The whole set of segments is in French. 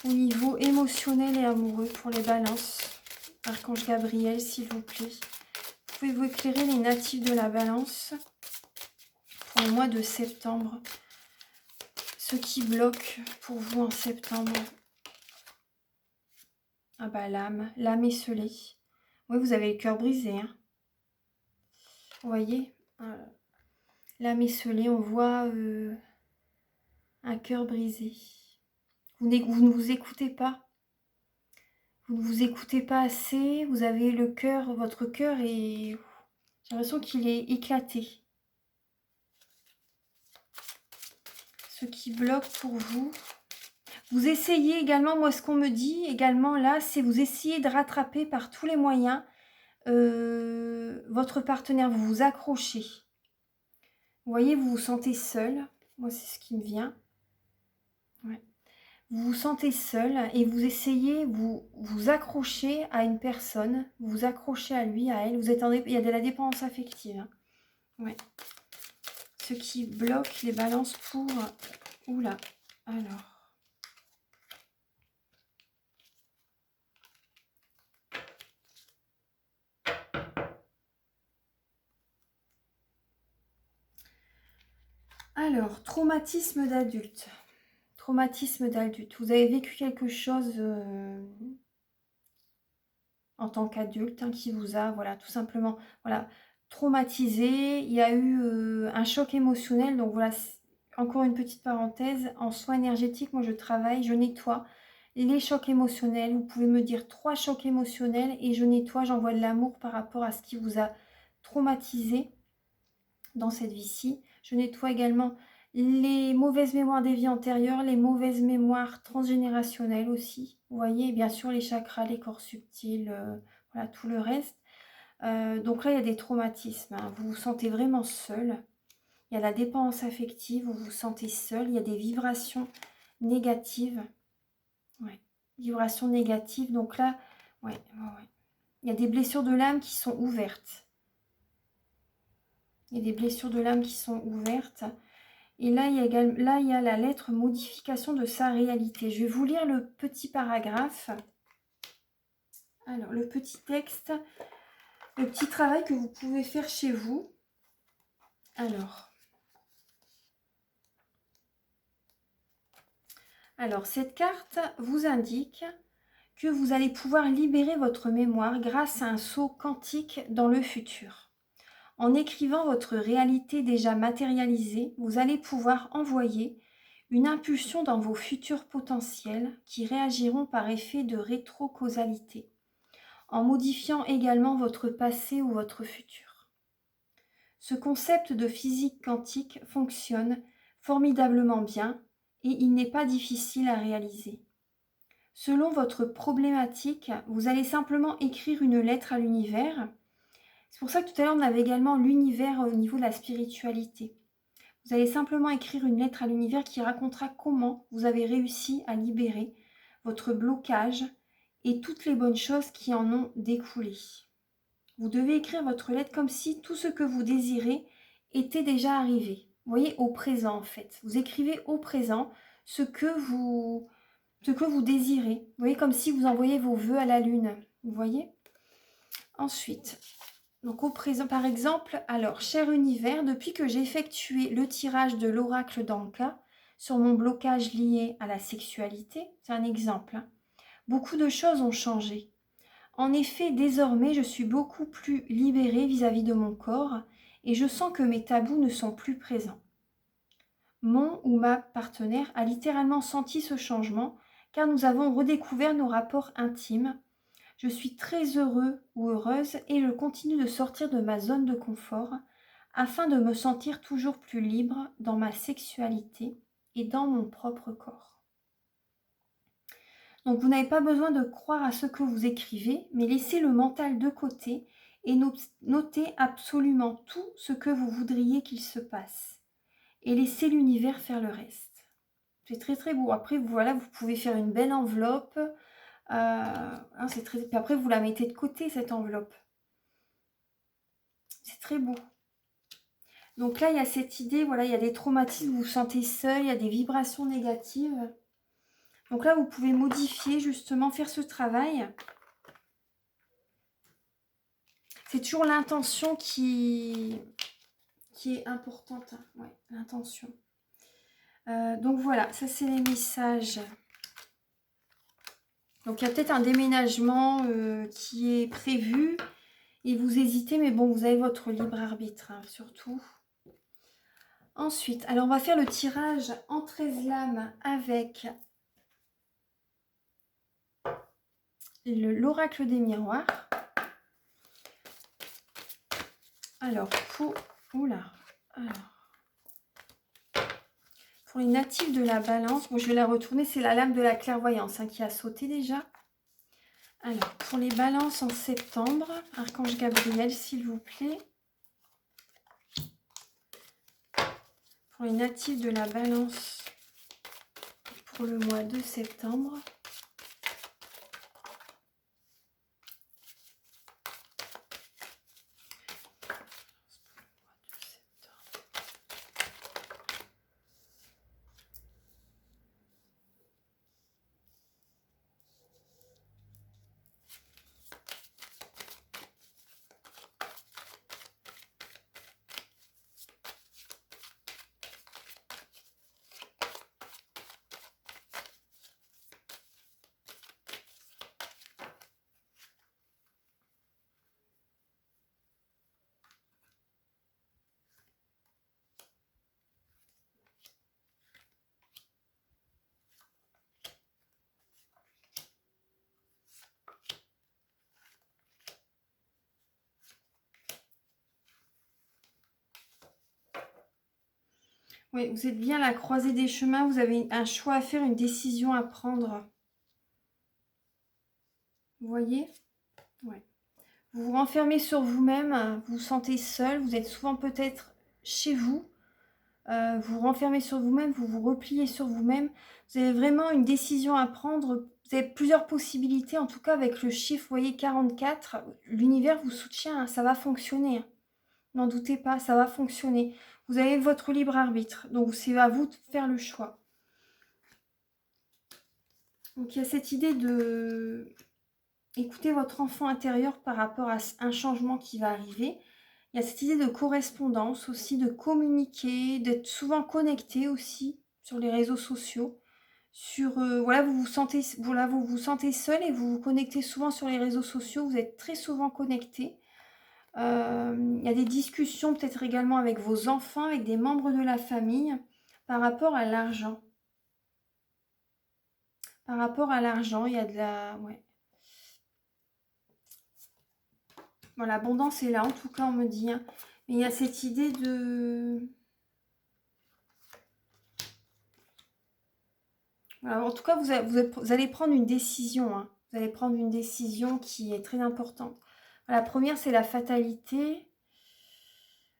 au niveau émotionnel et amoureux pour les balances. Archange Gabriel, s'il vous plaît. Pouvez-vous éclairer les natifs de la balance pour le mois de septembre? Ce qui bloque pour vous en septembre. Ah bah l'âme esselée. Oui, vous avez le cœur brisé. Hein. Vous voyez, l'âme esselée, on voit un cœur brisé. Vous ne vous écoutez pas. Vous ne vous écoutez pas assez. Vous avez le cœur, votre cœur est... J'ai l'impression qu'il est éclaté. Ce qui bloque pour vous. Vous essayez également, moi ce qu'on me dit également là, c'est vous essayez de rattraper par tous les moyens votre partenaire, vous vous accrochez. Vous voyez, vous vous sentez seul. Moi, c'est ce qui me vient. Ouais. Vous vous sentez seul et vous essayez, vous accrochez à une personne, vous vous accrochez à lui, à elle. Vous êtes il y a de la dépendance affective. Hein. Ouais. Ce qui bloque les balances pour... Oula, alors... Alors, traumatisme d'adulte. Traumatisme d'adulte. Vous avez vécu quelque chose en tant qu'adulte hein, qui vous a, voilà, tout simplement, voilà, traumatisé. Il y a eu un choc émotionnel. Donc voilà, encore une petite parenthèse. En soins énergétiques, moi je travaille, je nettoie les chocs émotionnels. Vous pouvez me dire 3 chocs émotionnels et je nettoie, j'envoie de l'amour par rapport à ce qui vous a traumatisé dans cette vie-ci. Je nettoie également les mauvaises mémoires des vies antérieures, les mauvaises mémoires transgénérationnelles aussi. Vous voyez, et bien sûr les chakras, les corps subtils, voilà, tout le reste. Donc là, il y a des traumatismes. Hein. Vous vous sentez vraiment seul. Il y a la dépendance affective, vous vous sentez seul. Il y a des vibrations négatives. Ouais. Vibrations négatives. Donc là, ouais. Il y a des blessures de l'âme qui sont ouvertes. Il y a des blessures de l'âme qui sont ouvertes. Et là, il y a la lettre modification de sa réalité. Je vais vous lire le petit paragraphe. Alors, le petit texte, le petit travail que vous pouvez faire chez vous. Alors, cette carte vous indique que vous allez pouvoir libérer votre mémoire grâce à un saut quantique dans le futur. En écrivant votre réalité déjà matérialisée, vous allez pouvoir envoyer une impulsion dans vos futurs potentiels qui réagiront par effet de rétrocausalité, en modifiant également votre passé ou votre futur. Ce concept de physique quantique fonctionne formidablement bien et il n'est pas difficile à réaliser. Selon votre problématique, vous allez simplement écrire une lettre à l'univers. C'est pour ça que tout à l'heure, on avait également l'univers au niveau de la spiritualité. Vous allez simplement écrire une lettre à l'univers qui racontera comment vous avez réussi à libérer votre blocage et toutes les bonnes choses qui en ont découlé. Vous devez écrire votre lettre comme si tout ce que vous désirez était déjà arrivé. Vous voyez, au présent en fait. Vous écrivez au présent ce que vous désirez. Vous voyez, comme si vous envoyez vos vœux à la lune. Vous voyez ? Ensuite, donc au présent, par exemple, alors, cher univers, depuis que j'ai effectué le tirage de l'oracle d'Anka sur mon blocage lié à la sexualité, c'est un exemple, hein, beaucoup de choses ont changé. En effet, désormais, je suis beaucoup plus libérée vis-à-vis de mon corps et je sens que mes tabous ne sont plus présents. Mon ou ma partenaire a littéralement senti ce changement car nous avons redécouvert nos rapports intimes. Je suis très heureux ou heureuse et je continue de sortir de ma zone de confort afin de me sentir toujours plus libre dans ma sexualité et dans mon propre corps. Donc vous n'avez pas besoin de croire à ce que vous écrivez, mais laissez le mental de côté et notez absolument tout ce que vous voudriez qu'il se passe. Et laissez l'univers faire le reste. C'est très très beau. Après, voilà, vous pouvez faire une belle enveloppe. C'est très... Puis après, vous la mettez de côté, cette enveloppe. C'est très beau. Donc là, il y a cette idée, voilà, il y a des traumatismes, vous vous sentez seul, il y a des vibrations négatives. Donc là, vous pouvez modifier, justement, faire ce travail. C'est toujours l'intention qui est importante. Hein. Ouais, l'intention. Donc voilà, ça c'est les messages. Donc il y a peut-être un déménagement qui est prévu et vous hésitez, mais bon, vous avez votre libre arbitre, hein, surtout. Ensuite, alors on va faire le tirage en 13 lames avec l'oracle des miroirs. Alors, oula, alors, pour les natifs de la balance, bon, je vais la retourner, c'est la lame de la clairvoyance hein, qui a sauté déjà. Alors, pour les balances en septembre, Archange Gabriel, s'il vous plaît. Pour les natifs de la balance pour le mois de septembre. Oui, vous êtes bien à la croisée des chemins, vous avez un choix à faire, une décision à prendre. Vous voyez? Ouais. Vous vous renfermez sur vous-même, vous vous sentez seul, vous êtes souvent peut-être chez vous. Vous vous renfermez sur vous-même, vous vous repliez sur vous-même. Vous avez vraiment une décision à prendre. Vous avez plusieurs possibilités, en tout cas avec le chiffre, vous voyez, 44. L'univers vous soutient, hein, ça va fonctionner. N'en doutez pas, ça va fonctionner. Vous avez votre libre arbitre, donc c'est à vous de faire le choix. Donc il y a cette idée de écouter votre enfant intérieur par rapport à un changement qui va arriver. Il y a cette idée de correspondance aussi, de communiquer, d'être souvent connecté aussi sur les réseaux sociaux. Voilà, vous vous sentez seul et vous vous connectez souvent sur les réseaux sociaux. Vous êtes très souvent connecté. Il y a des discussions peut-être également avec vos enfants, avec des membres de la famille par rapport à l'argent. Par rapport à l'argent, il y a de la... Ouais. Bon, l'abondance est là, en tout cas, on me dit. Hein. Mais il y a cette idée de... Voilà, en tout cas, vous allez prendre une décision. Hein. Vous allez prendre une décision qui est très importante. La première, c'est la fatalité.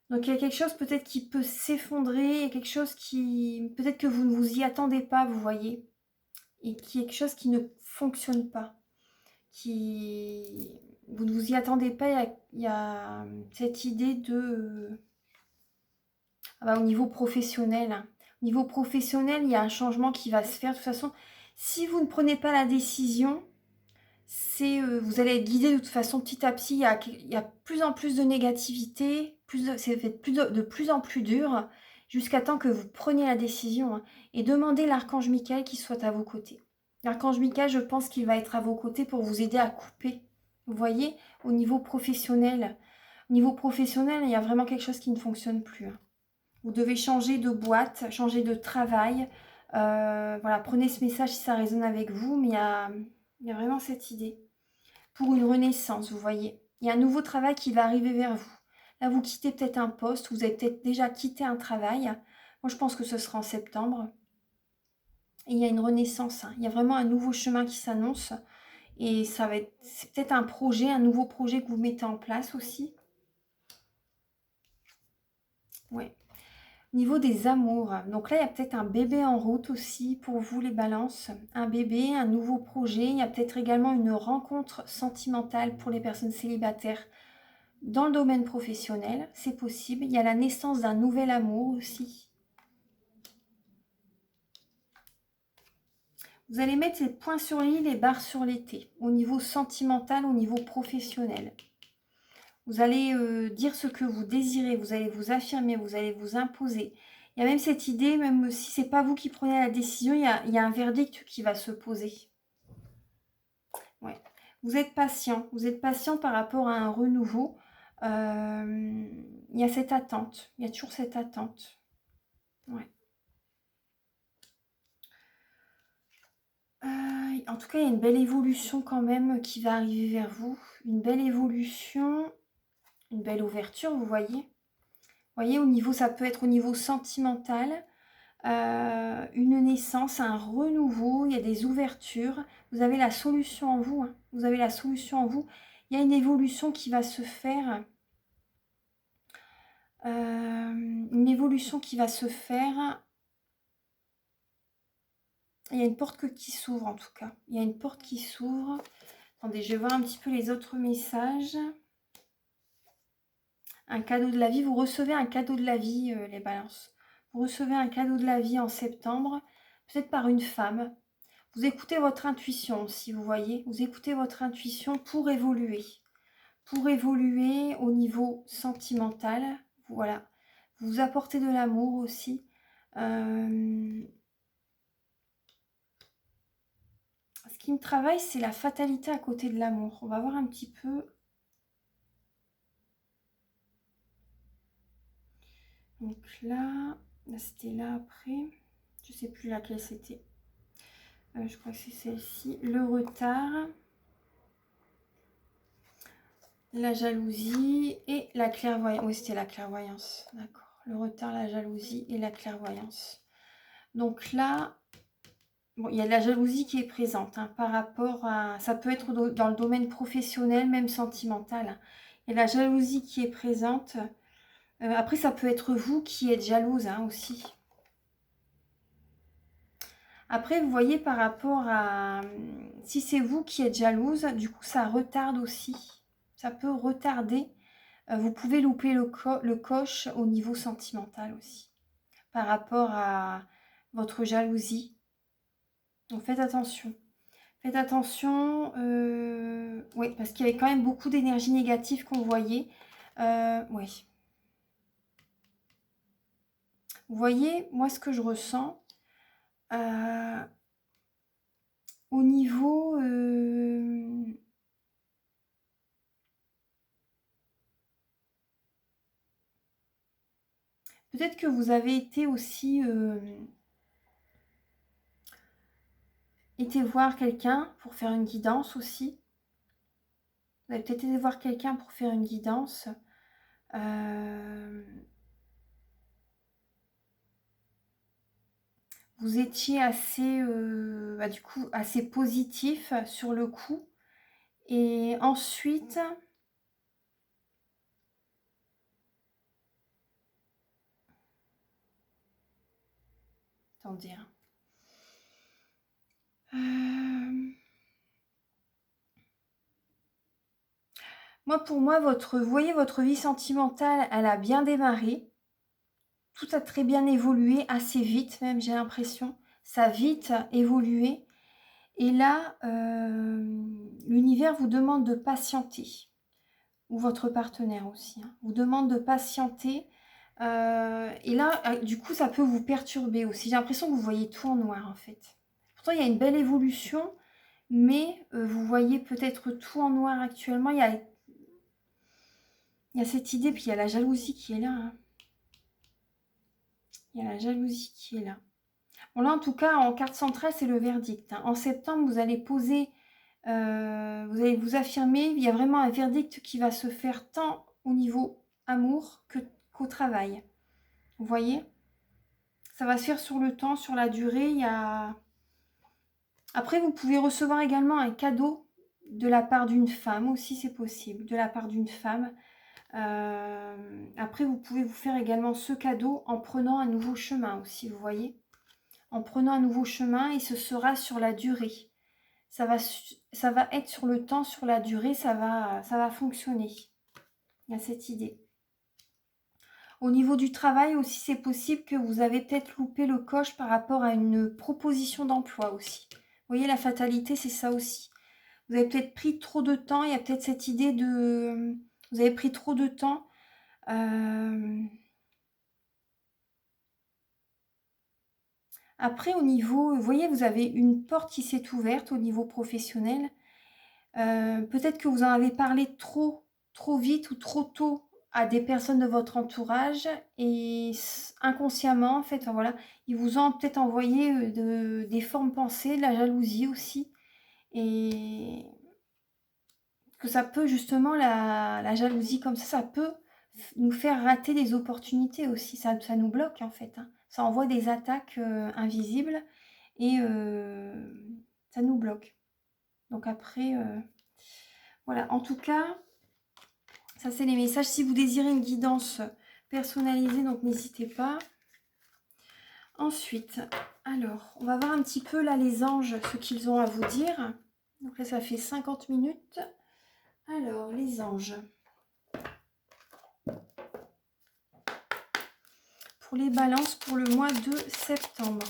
Donc, il y a quelque chose peut-être qui peut s'effondrer. Il y a quelque chose qui... Peut-être que vous ne vous y attendez pas, vous voyez. Et qui est quelque chose qui ne fonctionne pas. Vous ne vous y attendez pas. Il y a cette idée de... au niveau professionnel. Hein. Au niveau professionnel, il y a un changement qui va se faire. De toute façon, si vous ne prenez pas la décision, vous allez être guidé de toute façon petit à petit. Il y a plus en plus de négativité, c'est de plus en plus dur, jusqu'à temps que vous preniez la décision. Hein, et demandez l'archange Michael qu'il soit à vos côtés. L'archange Michael, je pense qu'il va être à vos côtés pour vous aider à couper. Vous voyez, au niveau professionnel. Au niveau professionnel, il y a vraiment quelque chose qui ne fonctionne plus. Hein. Vous devez changer de boîte, changer de travail. Voilà, prenez ce message si ça résonne avec vous, mais il y a vraiment cette idée. Pour une renaissance, vous voyez. Il y a un nouveau travail qui va arriver vers vous. Là, vous quittez peut-être un poste, vous avez peut-être déjà quitté un travail. Moi, je pense que ce sera en septembre. Et il y a une renaissance. Hein. Il y a vraiment un nouveau chemin qui s'annonce. Et c'est peut-être un projet, un nouveau projet que vous mettez en place aussi. Ouais. Niveau des amours, donc là il y a peut-être un bébé en route aussi pour vous les balances, un bébé, un nouveau projet, il y a peut-être également une rencontre sentimentale pour les personnes célibataires dans le domaine professionnel, c'est possible, il y a la naissance d'un nouvel amour aussi. Vous allez mettre les points sur les i, les barres sur les t, au niveau sentimental, au niveau professionnel. Vous allez dire ce que vous désirez, vous allez vous affirmer, vous allez vous imposer. Il y a même cette idée, même si ce n'est pas vous qui prenez la décision, il y a un verdict qui va se poser. Ouais. Vous êtes patient par rapport à un renouveau. Il y a cette attente, il y a toujours cette attente. Ouais. En tout cas, il y a une belle évolution quand même qui va arriver vers vous. Une belle évolution, une belle ouverture, vous voyez. Vous voyez, au niveau, ça peut être au niveau sentimental, une naissance, un renouveau, il y a des ouvertures. Vous avez la solution en vous, hein. Vous avez la solution en vous. Il y a une évolution qui va se faire. Une évolution qui va se faire. Il y a une porte qui s'ouvre en tout cas. Il y a une porte qui s'ouvre. Attendez, je vais voir un petit peu les autres messages. Un cadeau de la vie. Vous recevez un cadeau de la vie, les balances. Vous recevez un cadeau de la vie en septembre, peut-être par une femme. Vous écoutez votre intuition, si vous voyez. Vous écoutez votre intuition pour évoluer. Pour évoluer au niveau sentimental. Voilà. Vous apportez de l'amour aussi. Ce qui me travaille, c'est la fatalité à côté de l'amour. On va voir un petit peu. Donc là c'était là après. Je sais plus laquelle c'était. Je crois que c'est celle-ci. Le retard. La jalousie et la clairvoyance. Oui, c'était la clairvoyance. D'accord. Le retard, la jalousie et la clairvoyance. Donc là, bon, il y a de la jalousie qui est présente hein, par rapport à... Ça peut être dans le domaine professionnel, même sentimental. Hein. Il y a la jalousie qui est présente. Après, ça peut être vous qui êtes jalouse hein, aussi. Après, vous voyez par rapport à... Si c'est vous qui êtes jalouse, du coup, ça retarde aussi. Ça peut retarder. Vous pouvez louper le coche au niveau sentimental aussi. Par rapport à votre jalousie. Donc, faites attention. Faites attention. Oui, parce qu'il y avait quand même beaucoup d'énergie négative qu'on voyait. Oui. Vous voyez, moi, ce que je ressens... au niveau peut-être que vous avez été aussi été voir quelqu'un pour faire une guidance aussi. Vous avez peut-être été voir quelqu'un pour faire une guidance. Vous étiez assez du coup assez positif sur le coup. Et ensuite, attendez. Moi, pour moi, vous voyez, votre vie sentimentale, elle a bien démarré. Tout a très bien évolué, assez vite même, j'ai l'impression. Ça a vite évolué. Et là, l'univers vous demande de patienter. Ou votre partenaire aussi. Hein, vous demande de patienter. Et là, du coup, ça peut vous perturber aussi. J'ai l'impression que vous voyez tout en noir, en fait. Pourtant, il y a une belle évolution. Mais vous voyez peut-être tout en noir actuellement. Il y a cette idée, puis il y a la jalousie qui est là. Hein. Il y a la jalousie qui est là. Bon, là, en tout cas, en carte centrale, c'est le verdict. Hein. En septembre, vous allez poser, vous allez vous affirmer. Il y a vraiment un verdict qui va se faire tant au niveau amour qu'au travail. Vous voyez? Ça va se faire sur le temps, sur la durée. Il y a... Après, vous pouvez recevoir également un cadeau de la part d'une femme aussi, c'est possible. De la part d'une femme. Après, vous pouvez vous faire également ce cadeau en prenant un nouveau chemin aussi, vous voyez? En prenant un nouveau chemin et ce sera sur la durée. Ça va être sur le temps, sur la durée, ça va fonctionner. Il y a cette idée. Au niveau du travail aussi, c'est possible que vous avez peut-être loupé le coche par rapport à une proposition d'emploi aussi. voyez, la fatalité, c'est ça aussi. Vous avez peut-être pris trop de temps, il y a peut-être cette idée de... Vous avez pris trop de temps. Après, au niveau... Vous voyez, vous avez une porte qui s'est ouverte au niveau professionnel. Peut-être que vous en avez parlé trop vite ou trop tôt à des personnes de votre entourage et inconsciemment, en fait, enfin, voilà, ils vous ont peut-être envoyé des formes pensées, de la jalousie aussi, et que ça peut justement, la jalousie comme ça peut nous faire rater des opportunités aussi, ça nous bloque en fait, hein. Ça envoie des attaques invisibles et ça nous bloque. Donc après... voilà, en tout cas, ça c'est les messages. Si vous désirez une guidance personnalisée, donc n'hésitez pas. Ensuite, alors, on va voir un petit peu là les anges, ce qu'ils ont à vous dire. Donc là, ça fait 50 minutes. Alors, les anges. Pour les balances pour le mois de septembre.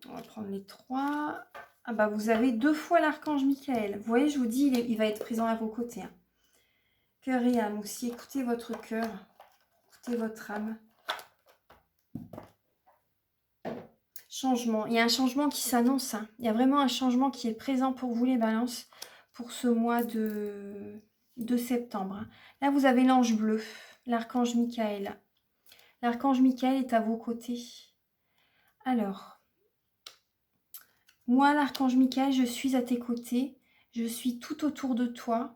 On va prendre les 3. Ah bah, vous avez 2 fois l'archange Michael. Vous voyez, je vous dis, il va être présent à vos côtés, hein. Cœur et âme aussi. Écoutez votre cœur. Écoutez votre âme. Changement. Il y a un changement qui s'annonce, hein. Il y a vraiment un changement qui est présent pour vous, les balances, pour ce mois de septembre, hein. Là, vous avez l'ange bleu, l'archange Michael. L'archange Michael est à vos côtés. Alors, moi, l'archange Michael, je suis à tes côtés. Je suis tout autour de toi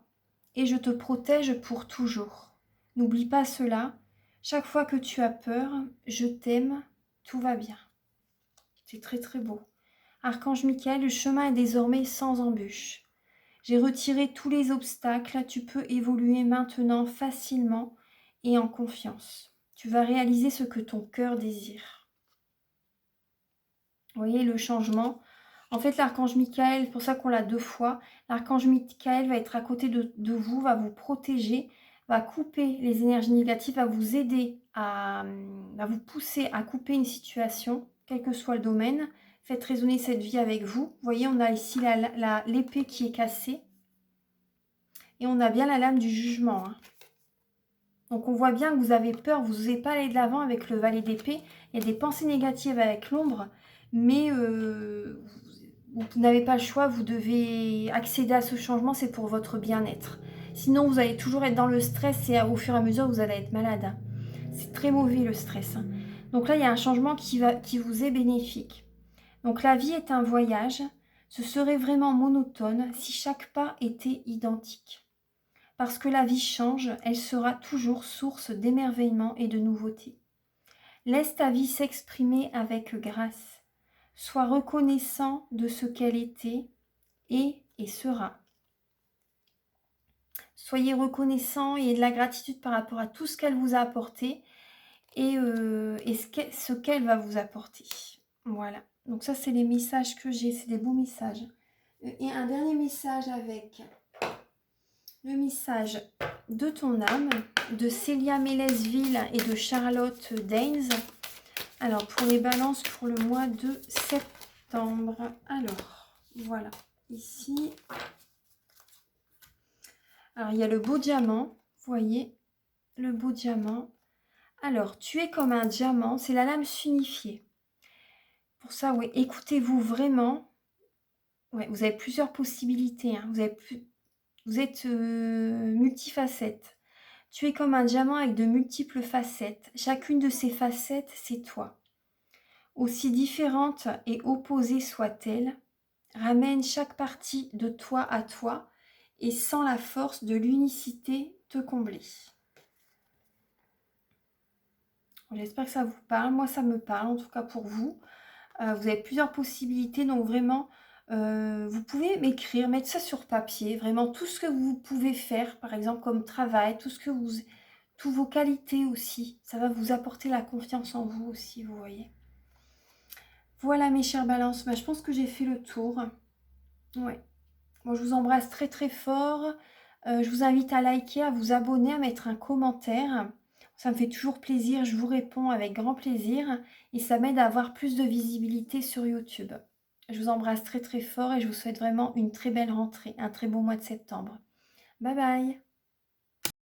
et je te protège pour toujours. N'oublie pas cela. Chaque fois que tu as peur, je t'aime, tout va bien. C'est très très beau. Archange Michael, le chemin est désormais sans embûche. J'ai retiré tous les obstacles, tu peux évoluer maintenant facilement et en confiance. Tu vas réaliser ce que ton cœur désire. Vous voyez le changement. En fait, l'archange Michael, c'est pour ça qu'on l'a 2 fois, l'archange Michael va être à côté de vous, va vous protéger, va couper les énergies négatives, va vous aider va vous pousser à couper une situation, quel que soit le domaine. Faites résonner cette vie avec vous. Vous voyez, on a ici l'épée qui est cassée. Et on a bien la lame du jugement, hein. Donc on voit bien que vous avez peur, vous n'osez pas aller de l'avant avec le valet d'épée. Il y a des pensées négatives avec l'ombre, mais vous n'avez pas le choix, vous devez accéder à ce changement, c'est pour votre bien-être. Sinon, vous allez toujours être dans le stress et au fur et à mesure, vous allez être malade, hein. C'est très mauvais le stress, hein. Donc là, il y a un changement qui vous est bénéfique. Donc la vie est un voyage. Ce serait vraiment monotone si chaque pas était identique. Parce que la vie change, elle sera toujours source d'émerveillement et de nouveautés. Laisse ta vie s'exprimer avec grâce. Sois reconnaissant de ce qu'elle était et sera. Soyez reconnaissant et de la gratitude par rapport à tout ce qu'elle vous a apporté et ce qu'elle va vous apporter. Voilà. Donc ça, c'est les messages que j'ai. C'est des beaux messages. Et un dernier message avec le message de ton âme, de Célia Mélesville et de Charlotte Daines. Alors, pour les balances pour le mois de septembre. Alors, voilà. Ici. Alors, il y a le beau diamant. Vous voyez, le beau diamant. Alors, tu es comme un diamant. C'est la lame signifiée. Pour ça, oui, écoutez-vous vraiment. Ouais, vous avez plusieurs possibilités, hein. Vous êtes multifacette. Tu es comme un diamant avec de multiples facettes. Chacune de ces facettes, c'est toi. Aussi différente et opposée soit-elle, ramène chaque partie de toi à toi et sans la force de l'unicité te combler. J'espère que ça vous parle. Moi, ça me parle, en tout cas pour vous. Vous avez plusieurs possibilités, donc vraiment, vous pouvez m'écrire, mettre ça sur papier, vraiment tout ce que vous pouvez faire, par exemple comme travail, toutes vos qualités aussi. Ça va vous apporter la confiance en vous aussi, vous voyez. Voilà mes chères balances, je pense que j'ai fait le tour. Ouais. Moi, je vous embrasse très très fort. Je vous invite à liker, à vous abonner, à mettre un commentaire. Ça me fait toujours plaisir, je vous réponds avec grand plaisir et ça m'aide à avoir plus de visibilité sur YouTube. Je vous embrasse très très fort et je vous souhaite vraiment une très belle rentrée, un très beau mois de septembre. Bye bye!